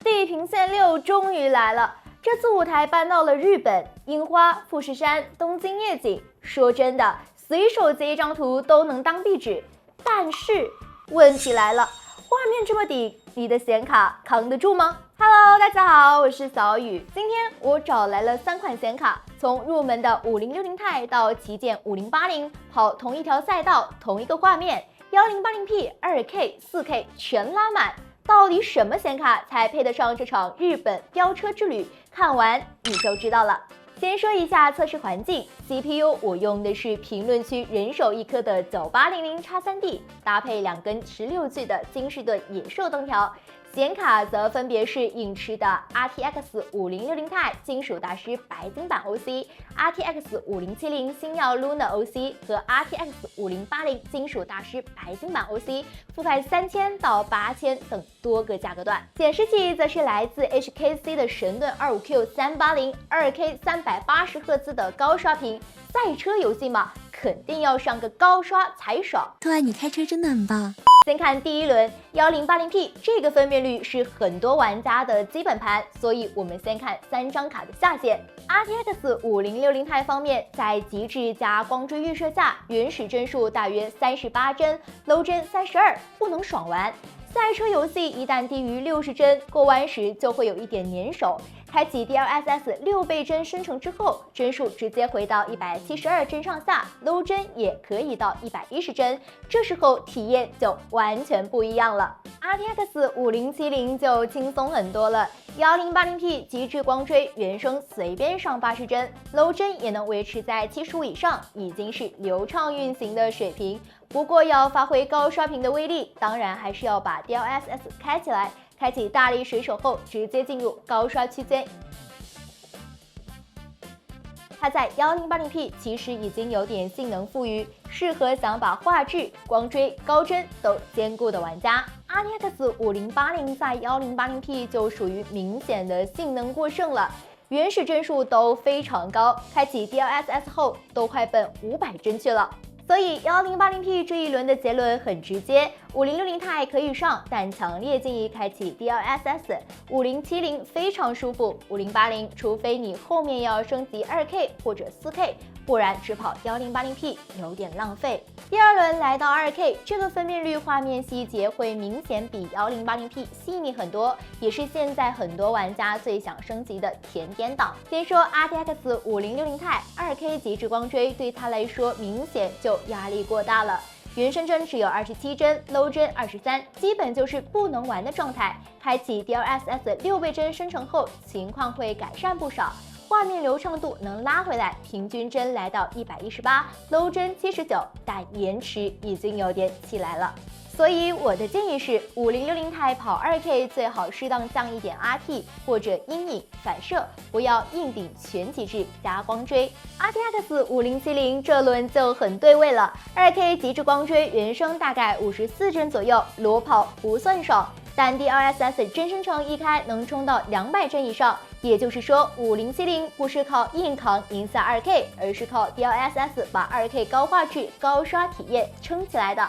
地平線6終於來了，這次舞台搬到了日本，櫻花、富士山、東京夜景。說真的，隨手截一張圖都能當壁紙。但是問題來了，畫面這麼低，你的顯卡扛得住嗎 ？Hello， 大家好，我是小雨。今天我找來了3款顯卡，從入門的5060 Ti 到旗艦5080，跑同一條賽道，同一個畫面，1080p、2K、4K 全拉滿。到底什麼顯卡才配得上這場日本飆車之旅？看完你就知道了。先說一下測試環境 ，CPU 我用的是評論區人手一顆的9800X3D， 搭配2根16G 的金士頓野獸燈條。顯卡則分別是映驰的 RTX 5060 Ti 金屬大師白金版 OC、RTX 5070星耀 Luna OC 和 RTX 5080金屬大師白金版 OC， 覆蓋3000到8000等多個價格段。显示器則是來自 HKC 的神盾 25Q380 2K 380Hz 的高刷屏。赛車遊戲嘛，肯定要上個高刷才爽。突然你開車真的很棒。先看第一輪 1080p， 這個分辨率是很多玩家的基本盤，所以我們先看3張卡的下限。RTX 5060 Ti 方面，在極致加光追預設下，原始帧數大約38帧 ，low 帧32，不能爽玩。賽車遊戲一旦低於60帧，過彎時就會有一點粘手。開啟 DLSS 6倍帧生成之後，帧數直接回到172帧上下 ，low 帧也可以到110帧，這時候體驗就完全不一樣了。RTX 5070就輕鬆很多了，1080p 極致光追，原生隨便上80帧 ，low 帧也能維持在75以上，已經是流暢運行的水平。不過要發揮高刷屏的威力，當然還是要把 DLSS 開起來。開啟大力水手後，直接進入高刷區間。它在1080p 其實已經有點性能富餘，適合想把畫質、光追、高幀都兼顧的玩家。RTX 5080在1080p 就屬於明顯的性能過剩了，原始帧數都非常高，開啟 DLSS 後都快奔500帧去了。所以 1080p 這一輪的結論很直接，5060 Ti 可以上，但強烈建議開啟 DLSS。5070非常舒服，5080除非你後面要升級 2K 或者 4K， 不然只跑 1080p 有點浪費。第二輪來到 2K， 這個分辨率畫面細節會明顯比 1080p 細膩很多，也是現在很多玩家最想升級的甜點檔。先說 RTX 5060 Ti 2K 極致光追，對它來說明顯就壓力過大了，原生帧只有27帧 ，low 帧23，基本就是不能玩的狀態。開啟 DLSS 6倍帧生成後，情況會改善不少，畫面流暢度能拉回來，平均帧來到118，low 帧79，但延遲已經有點起來了。所以我的建議是，5060 Ti 跑 2K 最好適當降一點 RT 或者陰影反射，不要硬頂全極致加光追。RTX 5070這輪就很對位了，2K 極致光追原生大概54帧左右，裸跑不算爽，但 DLSS 帧生成一開能衝到200帧以上，也就是說5070不是靠硬扛贏下 2K， 而是靠 DLSS 把 2K 高畫質、高刷體驗撐起來的。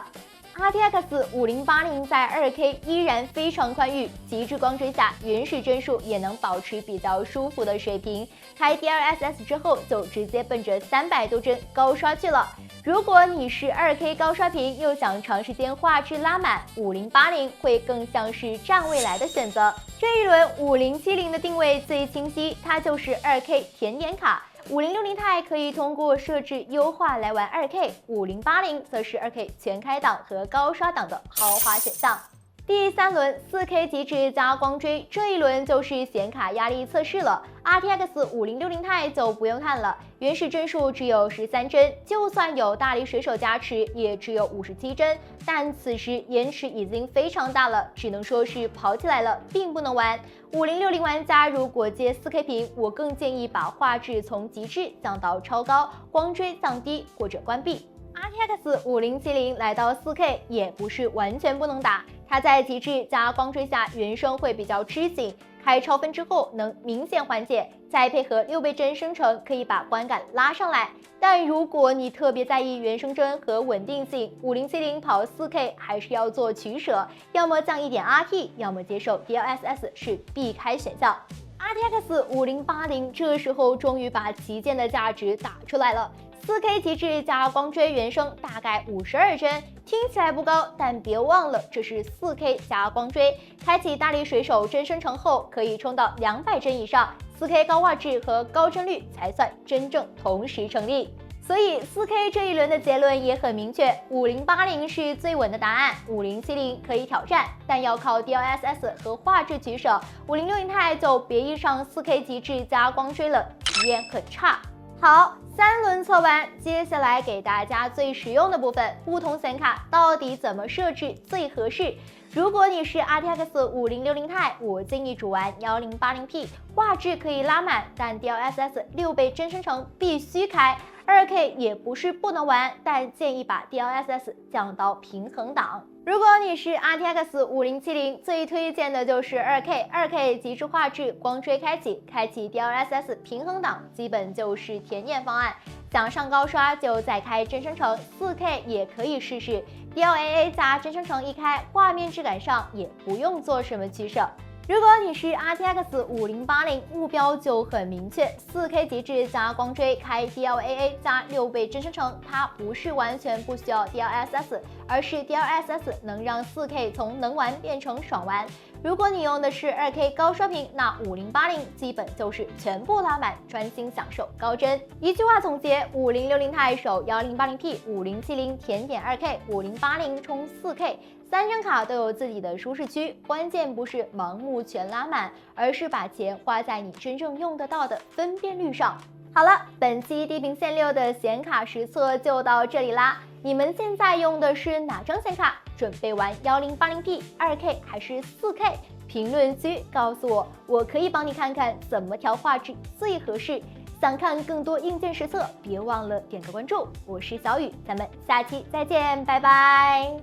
RTX 5080在 2K 依然非常寬裕，極致光追下原始帧數也能保持比較舒服的水平。開 DLSS 之後就直接奔着300多帧高刷去了。如果你是 2K 高刷屏又想長時間畫質拉滿，5080會更像是佔未來的選擇。這一輪5070的定位最清晰，它就是 2K 甜點卡。5060 Ti 可以通過設置優化來玩 2K， 5080則是 2K 全開檔和高刷檔的豪華選項。第3輪 4K 極致加光追，這一輪就是顯卡壓力測試了。RTX 5060 Ti 就不用看了，原始帧數只有13帧，就算有大力水手加持，也只有57帧。但此時延遲已經非常大了，只能說是跑起來了，並不能玩。5060玩家如果接 4K 屏，我更建議把畫質從極致降到超高，光追降低或者關閉。RTX 5070來到 4K 也不是完全不能打。它在極致加光追下原生會比較吃緊，開超分之後能明顯緩解，再配合6倍幀生成，可以把觀感拉上來。但如果你特別在意原生幀和穩定性，5070跑 4K 還是要做取捨，要麼降一點 RT， 要麼接受 DLSS 是必開選項。RTX 5080這時候終於把旗艦的價值打出來了。4K 極致加光追原生大概52幀，聽起來不高，但別忘了這是 4K 加光追。開啟大力水手幀生成後，可以衝到200幀以上，4K 高畫質和高幀率才算真正同時成立。所以 4K 這一輪的結論也很明確，5080是最穩的答案，5070可以挑戰，但要靠 DLSS 和畫質取捨。5060 鈦就別意上 4K 極致加光追了，體驗很差。好，3輪測完，接下來給大家最實用的部分，不同顯卡到底怎麼設置最合適？如果你是 RTX 5060 鈦，我建議主玩 1080P， 畫質可以拉滿，但 DLSS 6倍幀生成必須開。2K 也不是不能玩，但建議把 DLSS 降到平衡檔。如果你是 RTX 5070，最推薦的就是 2K 極致畫質，光追開啟DLSS 平衡檔，基本就是甜點方案。想上高刷就再開幀生成，4K 也可以試試。DLAA 加幀生成一開，畫面質感上也不用做什麼取捨。如果你是 RTX 5080，目標就很明確，4K 極致加光追開 DLAA 加6倍幀生成，它不是完全不需要 DLSS， 而是 DLSS 能讓 4K 從能玩變成爽玩。如果你用的是 2K 高刷屏，那5080基本就是全部拉滿，專心享受高幀。一句話總結：5060鈦手 1080P，5070甜點 2K，5080衝 4K。3張卡都有自己的舒適區，關鍵不是盲目全拉滿，而是把錢花在你真正用得到的分辨率上。好了，本期地平線6的顯卡實測就到這裡啦。你們現在用的是哪張顯卡？準備玩 1080P、2K 還是 4K？ 評論區告訴我，我可以幫你看看怎麼調畫質最合適。想看更多硬件實測，別忘了點個關注。我是小雨，咱們下期再見，拜拜。